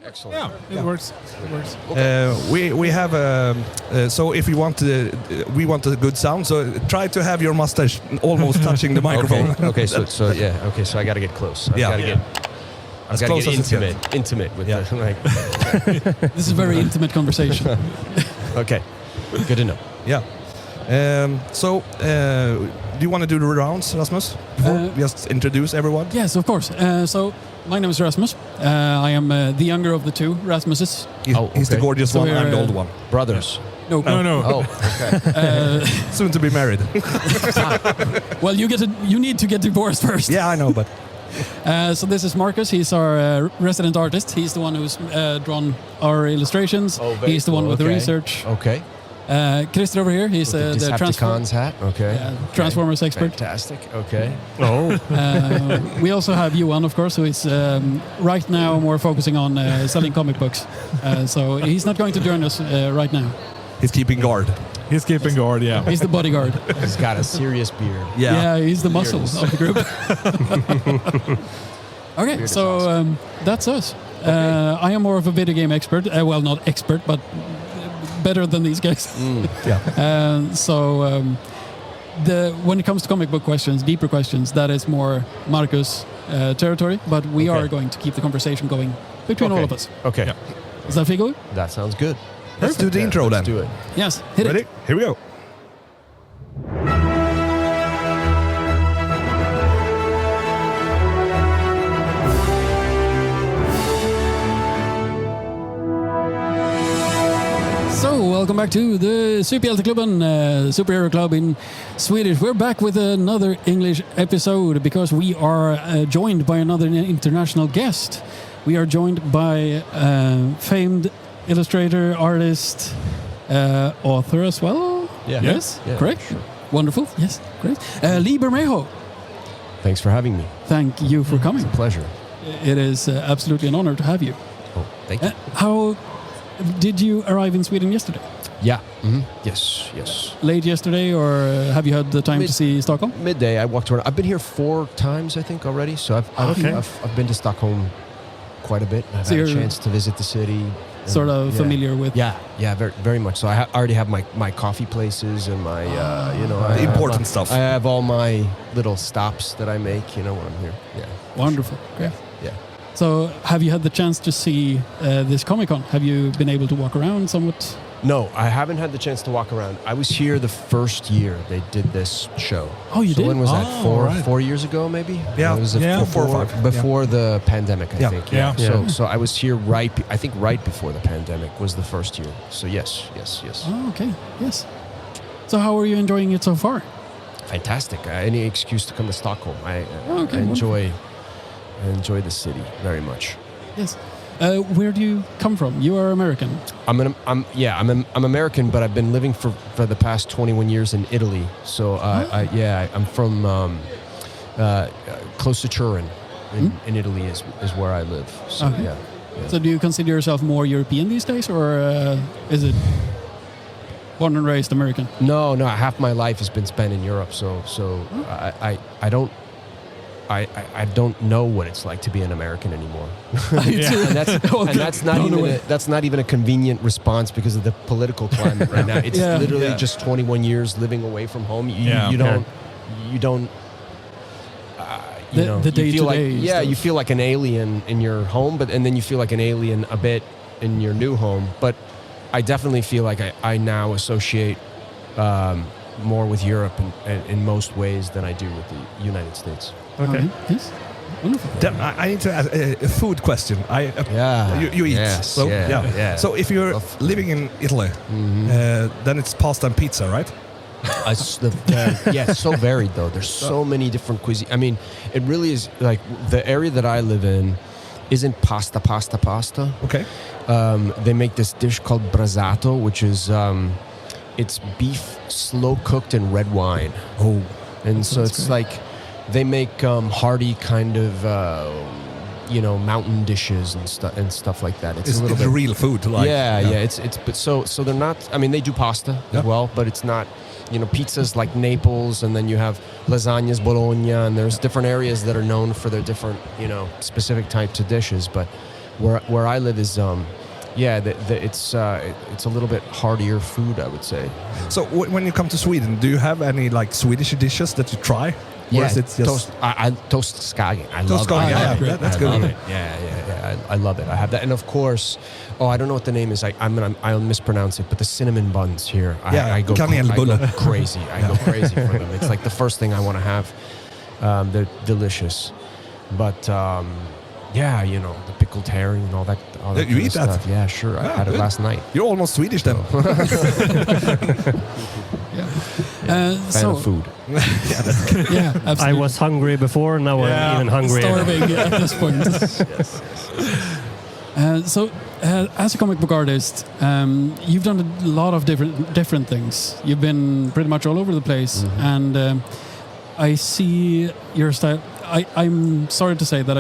Excellent. Yeah, it works. It works. We have so if you want we want a good sound. So try to have your mustache almost touching the microphone. Okay. So yeah. Okay. So I got to get close. I got to get. As I got to close get as intimate with the like. This is a very intimate conversation. Okay. Good to know. Yeah. Do you want to do the rounds, Rasmus? Just introduce everyone. Yes, of course. So my name is Rasmus. I am the younger of the two Rasmuses. He's the gorgeous one. I'm the old one. Brothers. No. Oh, okay. Soon to be married. Well, you need to get divorced first. Yeah, I know, but. So this is Marcus. He's our resident artist. He's the one who's drawn our illustrations. He's the one with the research. Okay. Christer over here. He's the Decepticons hat. Okay. Transformers expert. Fantastic. Okay. We also have Johan, of course, who is right now more focusing on selling comic books. So he's not going to join us right now. He's keeping guard. He's keeping guard, yeah. He's the bodyguard. He's got a serious beard. Yeah, he's the muscle of the group. Okay, Beard so that's us. I am more of a video game expert. Well, not expert, but better than these guys. When it comes to comic book questions, deeper questions, that is more Marcus' territory. But we are going to keep the conversation going between all of us. Okay. Yeah. Does that feel good? That sounds good. Let's do the intro then. Let's do it. Yes, hit Ready? it. Here we go. So, welcome back to the Superhjälteklubben, superhero club in Swedish. We're back with another English episode because we are joined by another international guest. We are joined by famed illustrator, artist, author as well. Yeah. Yes, Yeah, correct. sure. Wonderful. Yes, great. Lee Bermejo, Thanks for having me. thank you for coming. It's a pleasure. It is absolutely an honor to have you. Oh, thank you. How did you arrive in Sweden yesterday? Yeah. Mm-hmm. Yes. Late yesterday, or have you had the time to see Stockholm? Midday, I walked around. I've been here 4 times, I think, already. So I've been to Stockholm quite a bit. I've So had a you're chance to visit the city. Sort of familiar with. Yeah, very, very much. So I already have my coffee places and my, The important stuff. I have all my little stops that I make, when I'm here. Yeah. Wonderful. Great. Yeah. So, have you had the chance to see this Comic-Con? Have you been able to walk around somewhat? No, I haven't had the chance to walk around. I was here the first year they did this show. Oh, you did? When was that? Right. 4 years ago, maybe? Yeah. It was 4 or 5. Before the pandemic, I think. Yeah. So I was here right before the pandemic was the first year. So yes. Oh, okay. Yes. So, how are you enjoying it so far? Fantastic. Any excuse to come to Stockholm. I enjoy the city very much. Yes. Where do you come from? You are American. I'm American, but I've been living for the past 21 years in Italy. So I'm from close to Turin in Italy is where I live. So Okay. yeah. So, do you consider yourself more European these days, or is it born and raised American? No. Half my life has been spent in Europe. So I don't know what it's like to be an American anymore. That's not even a convenient response because of the political climate right now. It's literally just 21 years living away from home. You feel like an alien in your home, and then you feel like an alien a bit in your new home. But I definitely feel like I now associate more with Europe in most ways than I do with the United States. Okay. Yes. Wonderful. I need to ask a food question. You eat. Yes, So, yeah. So if you're living in Italy, then it's pasta and pizza, right? It's so varied though. There's so many different cuisine. I mean, it really is like the area that I live in isn't pasta. Okay. They make this dish called brasato, which is it's beef slow cooked in red wine. Oh, and so it's great. Like they make hearty kind of mountain dishes and stuff like that. It's a little bit real food, like It's but so they're not. I mean, they do pasta as well, but it's not. Pizzas like Naples, and then you have lasagnas, Bologna, and there's different areas that are known for their different, specific types of dishes. But where I live is it's a little bit heartier food, I would say. So when you come to Sweden, do you have any like Swedish dishes that you try? Or is it just toast skagen. I toast love it. Yeah, that's good. I love it. Yeah. I love it. I have that, and of course, I don't know what the name is. I'll mispronounce it, but the cinnamon buns here. I go crazy. I go crazy for them. It's like the first thing I want to have. They're delicious, but the pickled herring and all that. You eat that? Stuff. Yeah, sure. I had it last night. You're almost Swedish then. Fan of food. Yeah, absolutely. I was hungry before, now I'm even hungrier. Starving at this point. Yes. So, as a comic book artist, you've done a lot of different things. You've been pretty much all over the place, and I see your style. I'm sorry to say that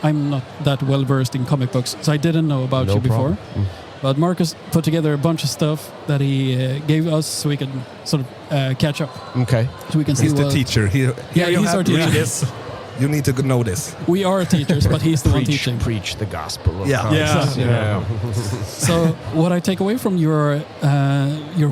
I'm not that well versed in comic books, so I didn't know about you before. But Marcus put together a bunch of stuff that he gave us so we can sort of catch up. Okay. So we can see. He's the teacher. He's our teacher. You need to know this. We are teachers, but he's the one teaching. Preach the gospel of comics. So what I take away from your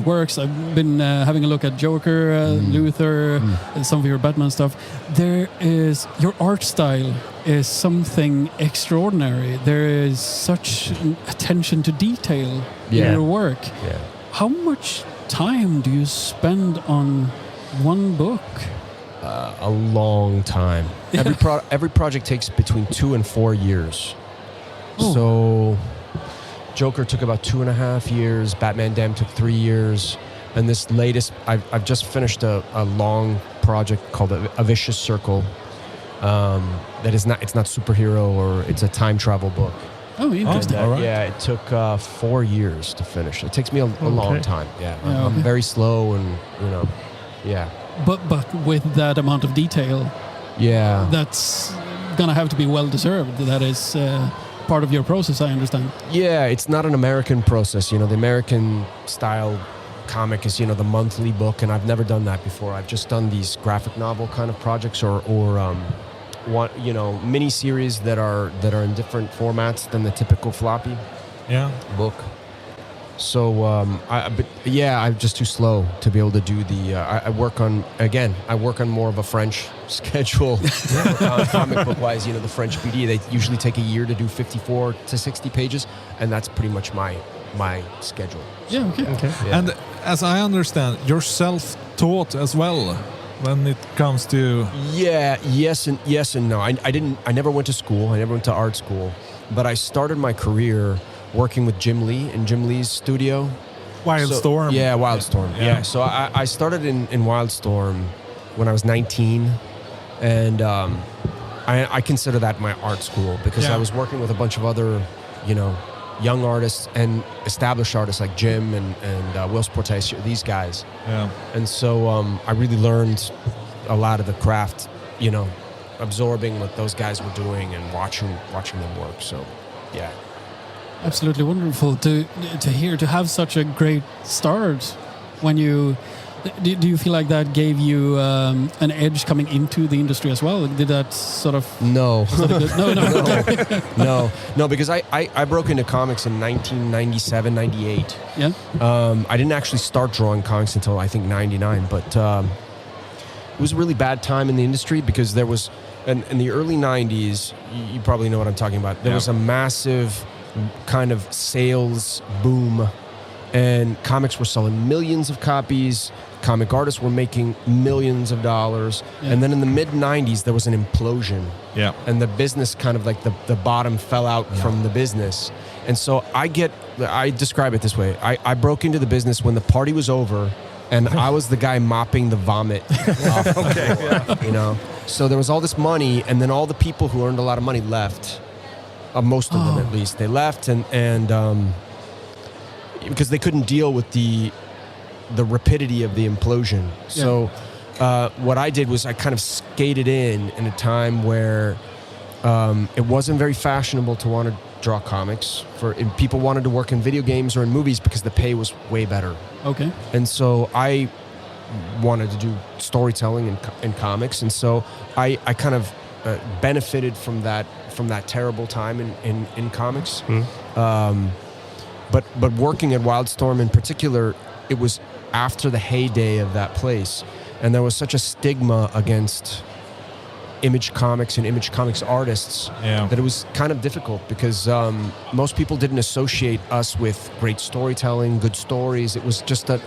works, I've been having a look at Joker, Luther, some of your Batman stuff. Your art style is something extraordinary. There is such attention to detail in your work. Yeah. How much time do you spend on one book? A long time. Every project takes between 2 and 4 years. Oh. So Joker took about 2.5 years. Batman Damned took 3 years. And this latest, I've just finished a long project called A Vicious Circle. It's not superhero, or it's a time travel book. Oh, interesting. And, yeah, it took 4 years to finish. It takes me a long time. Yeah, I'm very slow, and yeah. But with that amount of detail, that's gonna have to be well deserved. That is part of your process, I understand. Yeah, it's not an American process. The American style comic is the monthly book, and I've never done that before. I've just done these graphic novel kind of projects, or mini series that are in different formats than the typical floppy book. So I'm just too slow to be able to do the. I work on more of a French schedule, comic book wise. The French BD, they usually take a year to do 54 to 60 pages, and that's pretty much my schedule. Yeah. Okay. Yeah. And as I understand, you're self-taught as well when it comes to. Yeah. Yes and no. I never went to school. I never went to art school, but I started my career working with Jim Lee in Jim Lee's studio. Wildstorm. Yeah, Wildstorm. Yeah. So I started in Wildstorm when I was 19, and I consider that my art school, because I was working with a bunch of other, young artists and established artists like Jim and Will Portes, these guys. Yeah. And so I really learned a lot of the craft, absorbing what those guys were doing and watching them work. So, yeah. Absolutely wonderful to hear, to have such a great start. When you do you feel like that gave you an edge coming into the industry as well? Did that sort of no no no because I broke into comics in 1997, 98. Yeah. I didn't actually start drawing comics until I think 99, but it was a really bad time in the industry, because there was in the early 90s, you probably know what I'm talking about. There was a massive kind of sales boom, and comics were selling millions of copies. Comic artists were making millions of dollars. And then in the mid 90s, there was an implosion. Yeah. And the business kind of like the bottom fell out from the business. And so I describe it this way. I broke into the business when the party was over, and I was the guy mopping the vomit off the floor, So there was all this money, and then all the people who earned a lot of money left. Most of them, at least, they left, and because they couldn't deal with the rapidity of the implosion. So what I did was I kind of skated in a time where it wasn't very fashionable to want to draw comics. And people wanted to work in video games or in movies because the pay was way better. Okay. And so I wanted to do storytelling in comics, and so I kind of benefited from that terrible time in comics. But working at Wildstorm in particular, it was after the heyday of that place, and there was such a stigma against Image Comics and Image Comics artists that it was kind of difficult because most people didn't associate us with great storytelling, good stories. It was just that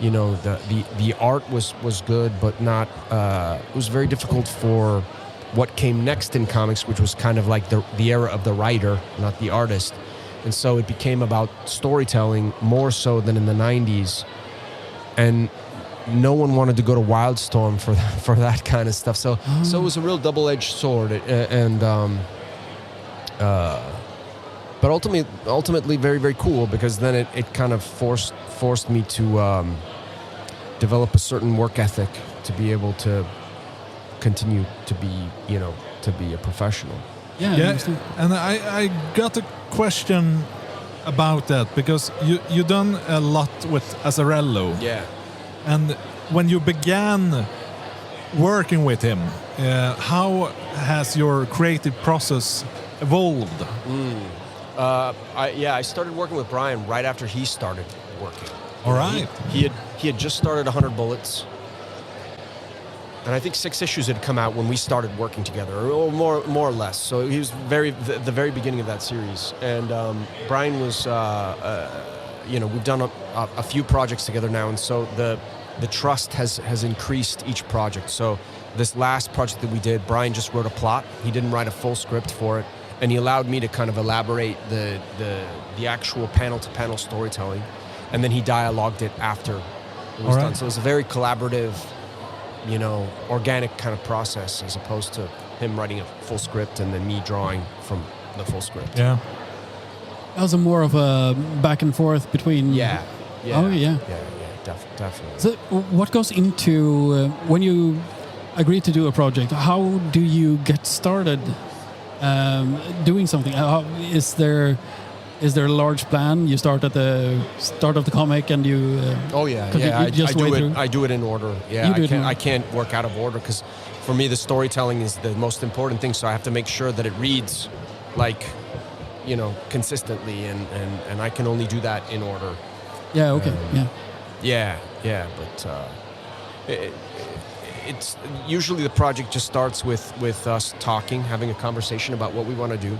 the art was good, but not. It was very difficult for what came next in comics, which was kind of like the era of the writer, not the artist. And so it became about storytelling more so than in the 90s. And no one wanted to go to Wildstorm for that kind of stuff. So it was a real double-edged sword. But ultimately very, very cool, because then it kind of forced me to develop a certain work ethic to be able to continue to be a professional. Yeah, and I got a question about that, because you done a lot with Azzarello. Yeah. And when you began working with him, how has your creative process evolved? I started working with Brian right after he started working. All right. He had just started 100 Bullets. And I think 6 issues had come out when we started working together, or more or less. So he was the very beginning of that series. And Brian was, we've done a few projects together now, and so the trust has increased each project. So this last project that we did, Brian just wrote a plot. He didn't write a full script for it, and he allowed me to kind of elaborate the actual panel-to-panel storytelling, and then he dialogued it after it was done. So it was a very collaborative, organic kind of process, as opposed to him writing a full script and then me drawing from the full script. Yeah. Also more of a back and forth between... Yeah. Oh, yeah. Definitely. So what goes into when you agree to do a project? How do you get started doing something? Is there a large plan? You start at the start of the comic and you... I do it in order. Yeah, I can't work out of order, because for me the storytelling is the most important thing, so I have to make sure that it reads consistently, and I can only do that in order. Yeah, okay, but it's usually the project just starts with us talking, having a conversation about what we want to do.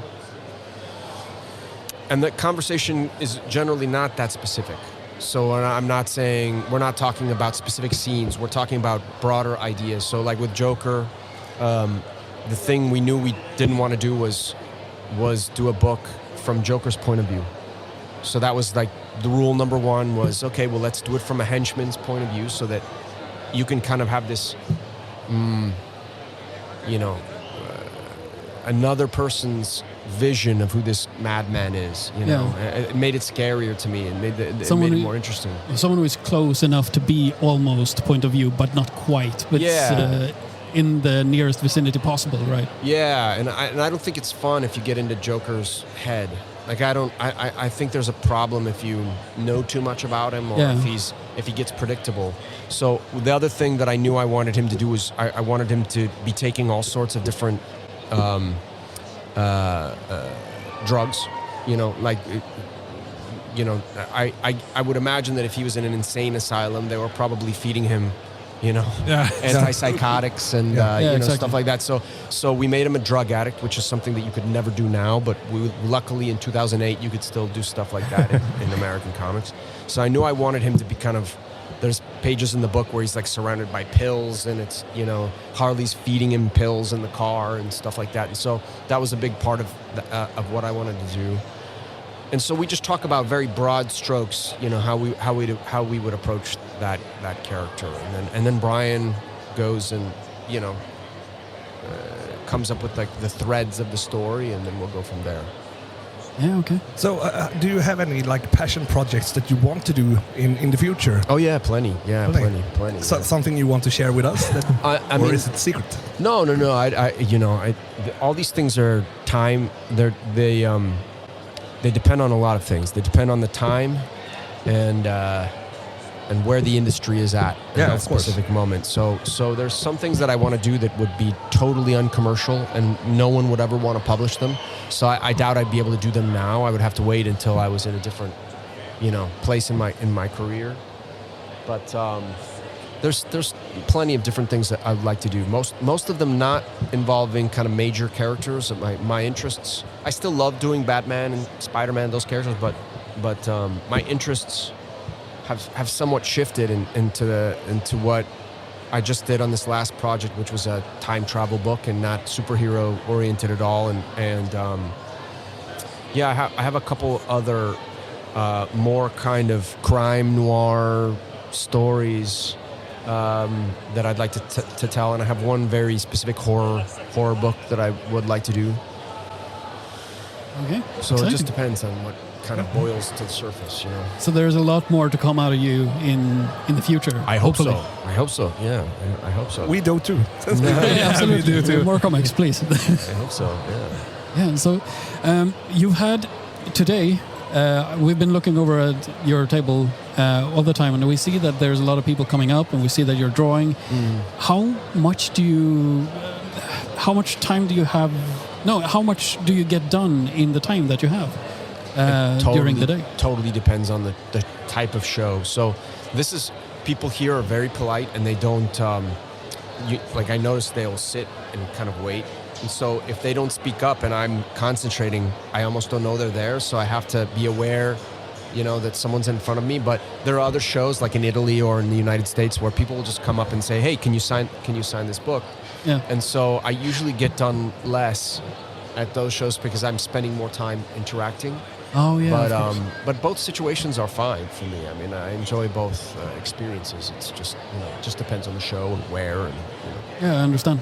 And the conversation is generally not that specific. So I'm not saying, we're not talking about specific scenes, we're talking about broader ideas. So like with Joker, the thing we knew we didn't want to do was do a book from Joker's point of view. So that was like the rule number one was, okay, well, let's do it from a henchman's point of view, so that you can kind of have this, another person's vision of who this madman is. It made it scarier to me, and made it more interesting. Someone who is close enough to be almost point of view, but not quite. But in the nearest vicinity possible, right? Yeah, and I don't think it's fun if you get into Joker's head. Like I think there's a problem if you know too much about him, or if he gets predictable. So the other thing that I knew I wanted him to do was I wanted him to be taking all sorts of different drugs. I would imagine that if he was in an insane asylum, they were probably feeding him antipsychotics and stuff like that. So we made him a drug addict, which is something that you could never do now, but luckily in 2008 you could still do stuff like that in American comics. So I knew I wanted him to be kind of, there's pages in the book where he's like surrounded by pills, and it's, Harley's feeding him pills in the car and stuff like that. And so that was a big part of what I wanted to do. And so we just talk about very broad strokes, how we would approach that character, and then Brian goes and comes up with like the threads of the story, and then we'll go from there. Yeah, okay. So, do you have any like passion projects that you want to do in the future? Oh yeah, plenty. Yeah, plenty. So, something you want to share with us? I mean, is it secret? No. All these things are time. They depend on a lot of things. They depend on the time, and and where the industry is at Yeah, that of course. specific moment. So there's some things that I want to do that would be totally uncommercial and no one would ever want to publish them. So I doubt I'd be able to do them now. I would have to wait until I was in a different, place in my career. But there's plenty of different things that I'd like to do. Most of them not involving kind of major characters. My interests. I still love doing Batman and Spider-Man, those characters, but my interests have somewhat shifted into what I just did on this last project, which was a time travel book and not superhero oriented at all. And I have a couple other more kind of crime noir stories that I'd like to tell, and I have one very specific horror book that I would like to do. Okay. So exciting. it just depends on what kind of boils to the surface, So there's a lot more to come out of you in the future. I hope hopefully. so. I hope so. Yeah, I hope so. We do too. Yeah, absolutely. We do too. More comics, please. I hope so. Yeah. Yeah. So you've had today. We've been looking over at your table all the time, and we see that there's a lot of people coming up, and we see that you're drawing. How much time do you have? No, how much do you get done in the time that you have during the day? Totally depends on the type of show. So people here are very polite, and they don't, I notice they'll sit and kind of wait. And so if they don't speak up and I'm concentrating, I almost don't know they're there. So I have to be aware, that someone's in front of me. But there are other shows like in Italy or in the United States where people will just come up and say, hey, can you sign this book? Yeah. And so I usually get done less at those shows because I'm spending more time interacting. Oh yeah. But both situations are fine for me. I mean, I enjoy both experiences. It's just it just depends on the show and where and. Yeah, I understand.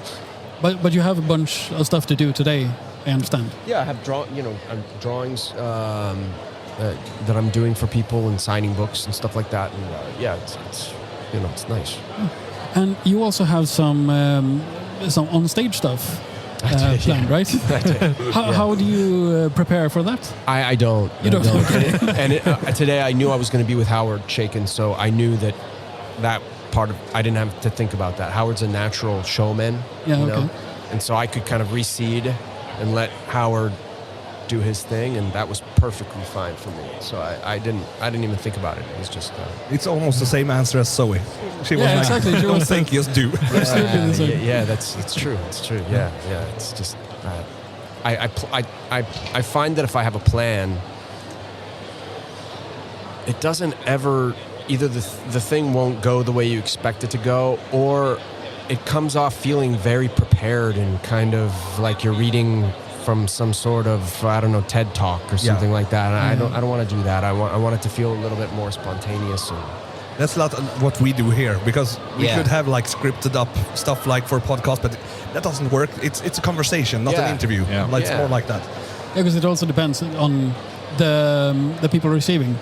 But you have a bunch of stuff to do today. I understand. Yeah, I have drawings that I'm doing for people and signing books and stuff like that. And it's nice. And you also have some on-stage stuff planned, right? I did. How do you prepare for that? I don't. You don't? And today I knew I was going to be with Howard Chaykin, so I knew that part of I didn't have to think about that. Howard's a natural showman, okay. And so I could kind of recede and let Howard do his thing, and that was perfectly fine for me. So I didn't even think about it. It was just. It's almost the same answer as Zoe. She was like, exactly. She don't was think, just do. Absolutely the same. It's true. It's true. Yeah. It's just. I find that if I have a plan, it doesn't ever either the thing won't go the way you expect it to go, or it comes off feeling very prepared and kind of like you're reading from some sort of TED talk or something like that. And I don't want to do that. I want it to feel a little bit more spontaneous. And that's not what we do here, because we could have like scripted up stuff like for a podcast, but that doesn't work. It's a conversation, not an interview. Yeah. It's more like that. Yeah, because it also depends on the people receiving.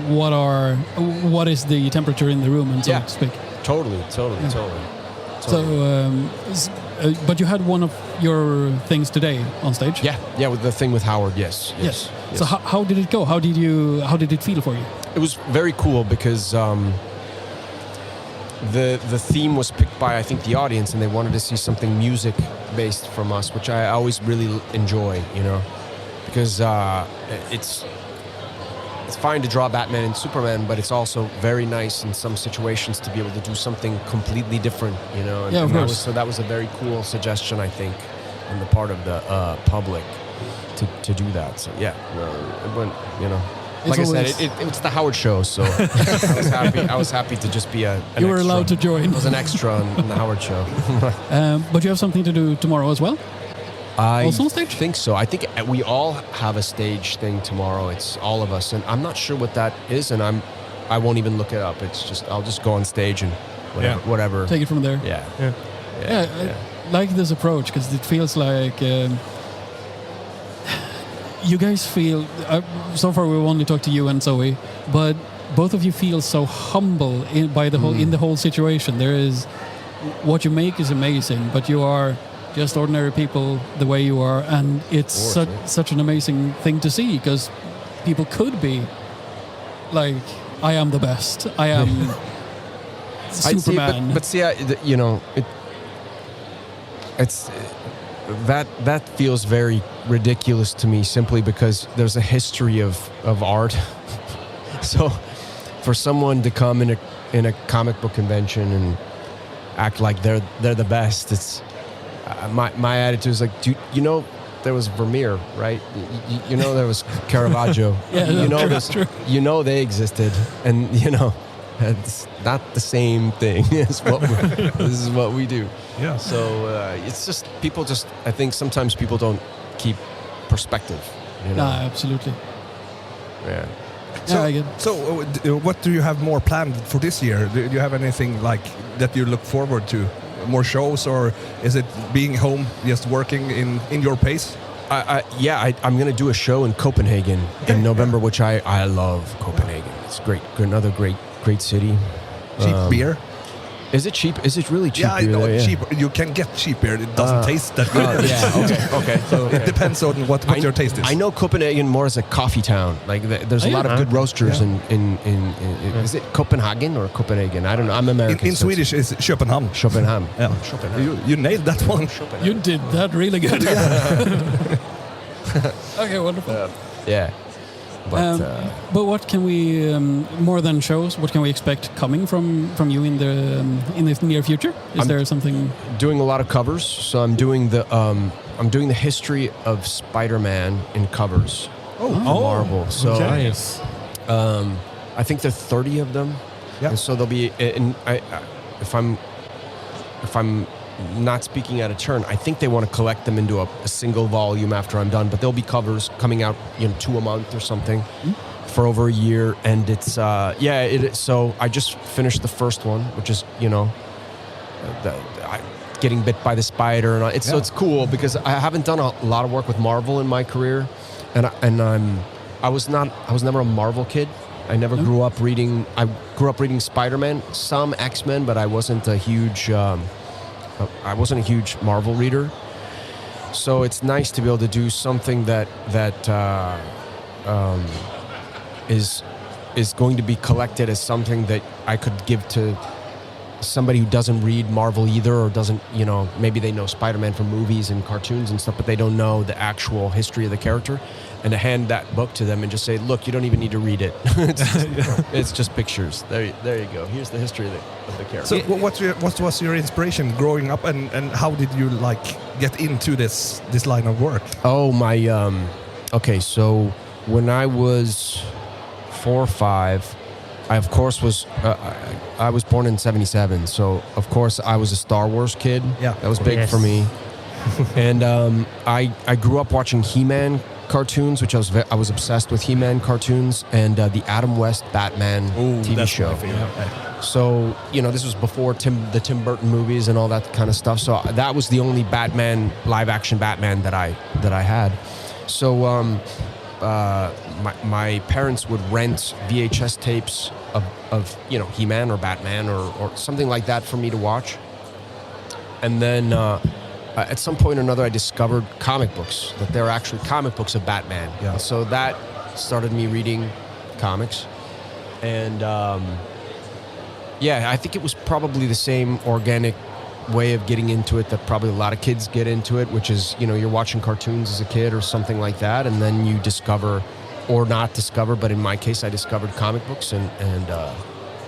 What is the temperature in the room, and so to speak. Totally. So, but you had one of your things today on stage. Yeah, with the thing with Howard. Yes. So how did it go? How did it feel for you? It was very cool because the theme was picked by, I think, the audience, and they wanted to see something music based from us, which I always really enjoy, because it's fine to draw Batman and Superman, but it's also very nice in some situations to be able to do something completely different, And, of course. That was a very cool suggestion, I think, on the part of the public to do that. So it went, like I said, it's the Howard show, so I was happy to just be an You were extra. allowed to join. I was an extra on the Howard show. But you have something to do tomorrow as well? Also on stage? I think so. I think we all have a stage thing tomorrow. It's all of us, and I'm not sure what that is, and I won't even look it up. It's just I'll just go on stage and whatever. Take it from there. Yeah. I like this approach because it feels like you guys feel. So far, we've only talked to you and Zoe, but both of you feel so humble in the whole situation. There is what you make is amazing, but you are just ordinary people the way you are, and it's such an amazing thing to see, because people could be like I am the best. I am Superman. But see, you know, it's that feels very ridiculous to me, simply because there's a history of art. So for someone to come in a comic book convention and act like they're the best, it's my attitude is like, dude, you know, there was Vermeer, right? You know, there was Caravaggio. Yeah, you know, that's true. You know, they existed, and you know, it's not the same thing as this is what we do. Yeah. So it's just people. I think sometimes people don't keep perspective. You know? Absolutely. Yeah. I get it. So, what do you have more planned for this year? Do you have anything like that you look forward to? More shows, or is it being home, just working in your pace? I'm going to do a show in Copenhagen in November, which I love Copenhagen. It's great, another great city. Cheap beer. Is it cheap? Is it really cheap? Yeah, I know it's cheap. You can get cheap beer. It doesn't taste that good. Okay. So it depends on what your taste is. I know Copenhagen more as a coffee town. Like there's a lot of good roasters in is it Copenhagen or Copenhagen? I don't know. I'm American. In Swedish, it's Köpenhamn. Köpenhamn. Yeah. Köpenhamn. You nailed that one. You did that really good. Okay, wonderful. Yeah. But what can we, more than shows, what can we expect coming from you in the near future? Is there something? Doing a lot of covers. So I'm doing the history of Spider-Man in covers. Marvel. So Nice. I think there are 30 of them. Yeah. And so there'll be, if I'm not speaking out of turn, I think they want to collect them into a single volume after I'm done. But there'll be covers coming out, 2 a month or something, for over a year. And it's so I just finished the first one, which is getting bit by the spider, and so it's cool because I haven't done a lot of work with Marvel in my career, and I was never a Marvel kid. I never grew up reading. I grew up reading Spider-Man, some X-Men, but I wasn't a huge Marvel reader. So it's nice to be able to do something that is going to be collected as something that I could give to somebody who doesn't read Marvel either, or doesn't, maybe they know Spider-Man from movies and cartoons and stuff, but they don't know the actual history of the character. And to hand that book to them and just say, look, you don't even need to read it. It's just pictures. There you go. Here's the history of the character. So what was your inspiration growing up, and how did you get into this line of work? Oh, my... okay, so when I was 4 or 5, I, of course, I was born in 1977, so, of course, I was a Star Wars kid. Yeah. That was big for me. And I grew up watching He-Man cartoons, which I was obsessed with He-Man cartoons, and the Adam West Batman TV show. So, this was before the Tim Burton movies and all that kind of stuff. So that was the only Batman, live-action Batman that I had. So my parents would rent VHS tapes of He-Man or Batman or something like that for me to watch. And then at some point or another, I discovered comic books, that there are actually comic books of Batman. Yeah. And so that started me reading comics. And I think it was probably the same organic way of getting into it that probably a lot of kids get into it, which is, you're watching cartoons as a kid or something like that, and then you discover, or not discover, but in my case, I discovered comic books and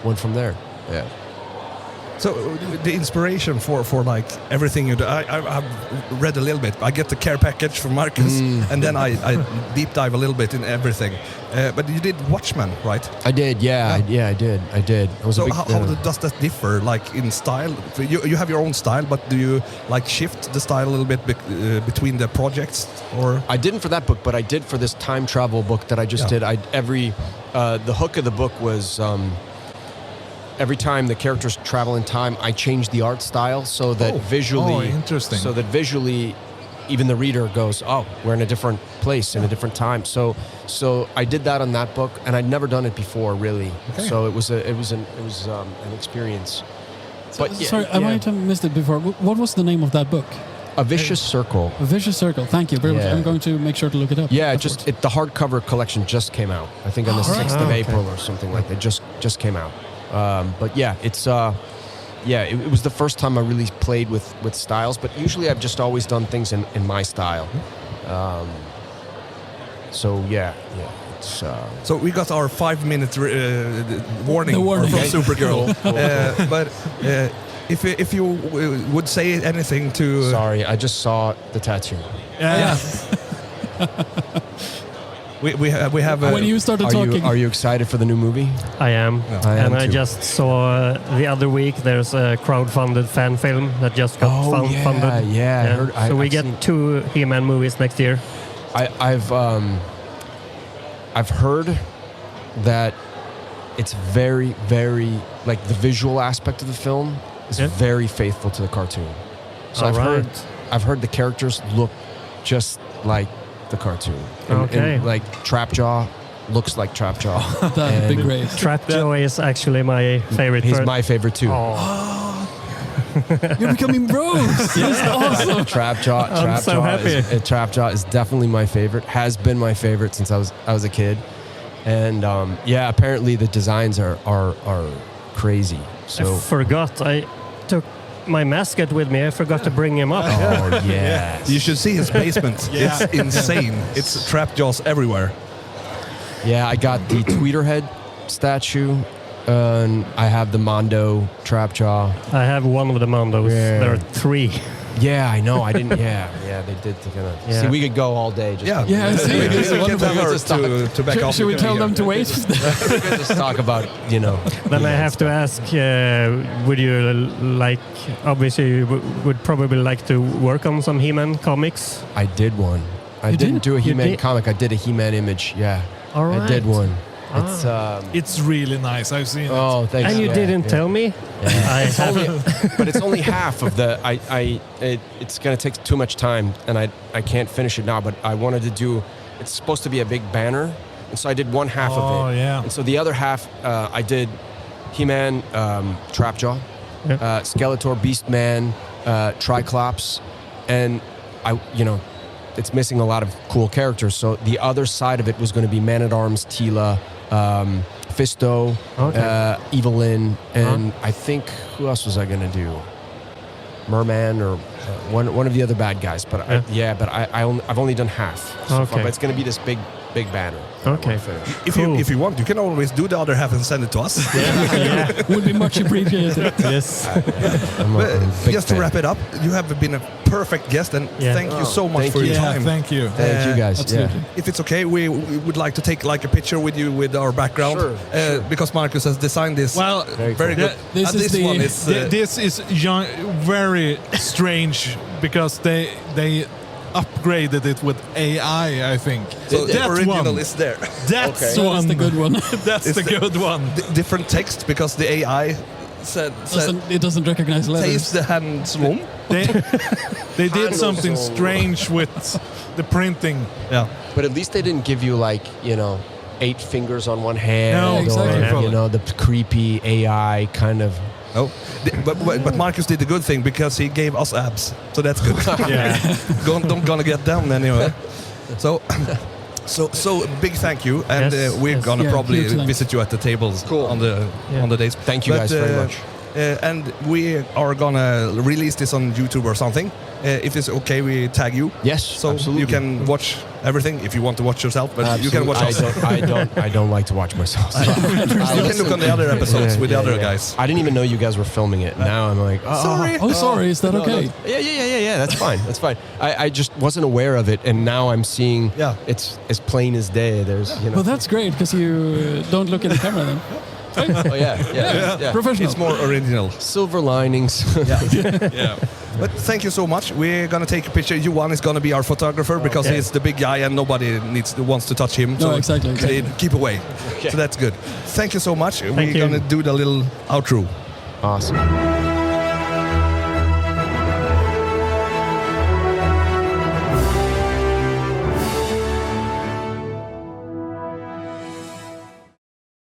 went from there. Yeah. So the inspiration for everything you do, I've read a little bit. I get the care package from Marcus, and then I deep dive a little bit in everything. But you did Watchmen, right? I did, I did. So how does that differ, in style? You have your own style, but do you shift the style a little bit between the projects, or? I didn't for that book, but I did for this time travel book that I just did. The hook of the book was. Every time the characters travel in time, I change the art style so that visually, even the reader goes, "Oh, we're in a different place in a different time." So I did that on that book, and I'd never done it before, really. Okay. So it was an experience. Sorry, I might have missed it before. What was the name of that book? A Vicious Circle. A Vicious Circle. Thank you very much. Yeah. I'm going to make sure to look it up. Yeah, afterwards. the hardcover collection just came out. I think on the 6th of April or something like that. Just came out. But yeah, it's it was the first time I really played with styles. But usually I've just always done things in my style. So yeah. It's, So we got our 5-minute warning, The warning. from Okay. Supergirl. But if you would say anything to... Sorry, I just saw the tattoo. Yeah. We have When you started talking, Are you excited for the new movie? I am. I am And I too. just saw the other week there's a crowdfunded fan film that just got funded. I heard. So we I've get seen- 2 He-Man movies next year. I've heard that it's very, very like the visual aspect of the film is very faithful to the cartoon. So I've heard the characters look just like the cartoon. And like Trapjaw looks like Trapjaw. that'd be great. Trapjaw is actually my favorite. He's my favorite too. You're becoming bros. That's awesome. Trapjaw so happy. Trapjaw is definitely my favorite. Has been my favorite since I was a kid. And apparently the designs are crazy. So I forgot. I took my mascot with me. I forgot to bring him up. oh yes. You should see his basement. It's insane. It's Trapjaws everywhere. Yeah, I got the Tweeterhead statue. And I have the Mondo Trapjaw. I have one of the Mondos. Yeah. There are 3. Yeah, I know. I didn't. Yeah, they did. Yeah. See, we could go all day. Just Yeah, see, We this is can wonderful. tell her to back off. Should we tell them to wait? we could just talk about Then I have to ask, would you like, obviously you would probably like to work on some He-Man comics? I did one. I didn't do a He-Man did? comic. I did a He-Man image. Yeah, All right. I did one. It's really nice. I've seen it. Oh, thanks. And you didn't tell me? Yeah. But it's only half of the. It's gonna take too much time, and I can't finish it now. But I wanted to do. It's supposed to be a big banner, and so I did one half of it. Oh, yeah. And so the other half, I did He-Man, Trapjaw, Skeletor, Beastman, Triclops, and it's missing a lot of cool characters. So the other side of it was going to be Man-at-Arms, Tila, Fisto, Evelyn, and I think who else was I going to do? Merman or one of the other bad guys. But I've only done half so far. But it's going to be this big banner. Okay. If you want, you can always do the other half and send it to us. Would be much appreciated. Yes. But just to wrap it up, you have been a perfect guest, and thank you so much for your time. Thank you. Thank you guys. Absolutely. If it's okay, we would like to take like a picture with you with our background, because Marcus has designed this. Well, very good. This is the- one is This is very strange because they upgraded it with AI, I think. so the that original one, is there. that's So one. that's the good one. That's It's the good one. Different text because the AI said It doesn't recognize says letters. the handsloom. They did something strange with the printing. Yeah. But at least they didn't give you 8 fingers on one hand. No, exactly. Or, the creepy AI kind of. Oh, but Marcus did the good thing because he gave us abs, so that's good. Don't gonna get down anyway. So big thank you, and we're gonna probably huge thanks. visit you at the tables on the days. Thank you guys very much. And we are gonna release this on YouTube or something. If it's okay, we tag you. Yes, So absolutely. you can watch everything if you want to watch yourself, but you can watch us. I don't like to watch myself. So. You can look on the other episodes with the other guys. I didn't even know you guys were filming it. Now I'm like, Sorry. Oh, sorry. Is that No, okay? no. Yeah. That's fine. That's fine. I just wasn't aware of it, and now I'm seeing. Yeah. It's as plain as day. There's Well, that's great because you don't look at the camera then. Oh yeah. Professional. It's more original. Silver linings. Yeah. But thank you so much. We're gonna take a picture. Yuan is gonna be our photographer because he's the big guy and nobody wants to touch him. No, exactly. Keep away. Okay. So that's good. Thank you so much. We're you. gonna do the little outro. Awesome.